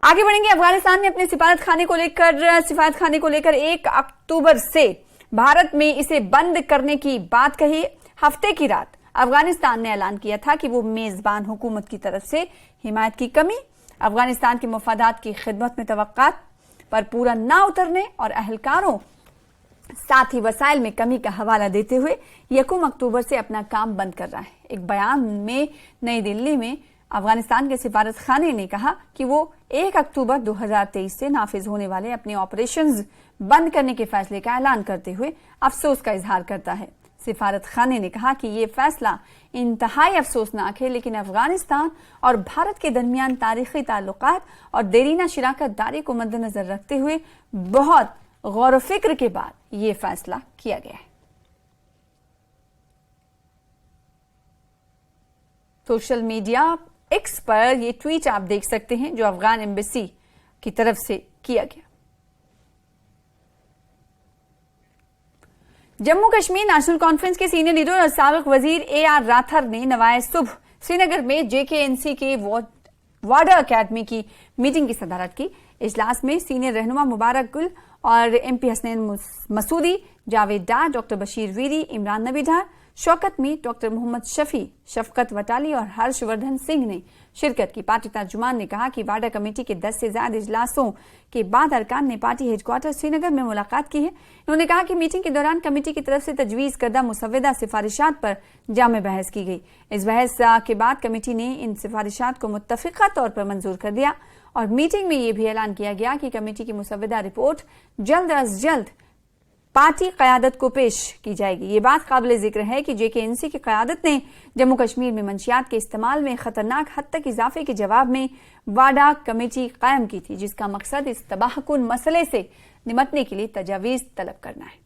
आगे बढ़ेंगे। अफगानिस्तान ने अपने सिफारत खाने को लेकर 1 अक्टूबर से भारत में इसे बंद करने की बात कही। हफ्ते की रात अफगानिस्तान ने ऐलान किया था कि वो मेजबान हुकूमत की तरफ से हिमायत की कमी, अफगानिस्तान के मफादात की खिदमत में तवक्कात पर पूरा ना उतरने और अहलकारों साथ ही वसाइल में कमी का हवाला देते हुए 1 अक्टूबर से अपना काम बंद कर रहा है। एक बयान में नई दिल्ली में अफगानिस्तान के सिफारत खाने ने कहा कि वो 1 अक्टूबर 2023 से नाफिज होने वाले अपने ऑपरेशंस बंद करने के फैसले का ऐलान करते हुए अफसोस का इजहार करता है। सिफारत खाने ने कहा कि ये फैसला इंतहाई अफसोसनाक है, लेकिन अफगानिस्तान और भारत के दरमियान तारीखी ताल्लुकात और देरीना शराकत दारी को मद्देनजर रखते हुए बहुत गौर फिक्र के बाद ये फैसला किया गया है। सोशल मीडिया एक्स पर ये ट्वीट आप देख सकते हैं जो अफगान एम्बेसी की तरफ से किया गया। जम्मू कश्मीर नेशनल कॉन्फ्रेंस के सीनियर लीडर और साबिक वजीर AR राथर ने नवाए सुबह श्रीनगर में JKNC के वाडा अकेडमी की मीटिंग की सदारत की। इजलास में सीनियर रहनुमा मुबारक गुल और MP हसनैन मसूदी, जावेद डार, डॉक्टर बशीर वीरी, इमरान नबी डार, शौकत मीर, डॉक्टर मोहम्मद शफी, शफकत वटाली और हर्षवर्धन सिंह ने शिरकत की। पार्टी तर्जुमान ने कहा कि वाडा कमेटी के 10 से ज्यादा इजलासों के बाद अरकान ने पार्टी हेडक्वार्टर श्रीनगर में मुलाकात की है। उन्होंने कहा कि मीटिंग के दौरान कमेटी की तरफ से तजवीज करदा मुसव्वदा सिफारिशात पर जामे बहस की गई। इस बहस के बाद कमेटी ने इन सिफारिशात को मुत्तफिका तौर पर मंजूर कर दिया और मीटिंग में यह भी ऐलान किया गया कि कमेटी की मुसव्वदा रिपोर्ट जल्द अज जल्द पार्टी क़यादत को पेश की जाएगी। ये बात काबिल जिक्र है कि JKNC की क़यादत ने जम्मू कश्मीर में मंशियात के इस्तेमाल में खतरनाक हद तक इजाफे के जवाब में वाडा कमेटी कायम की थी, जिसका मकसद इस तबाहकुन मसले से निमटने के लिए तजावीज़ तलब करना है।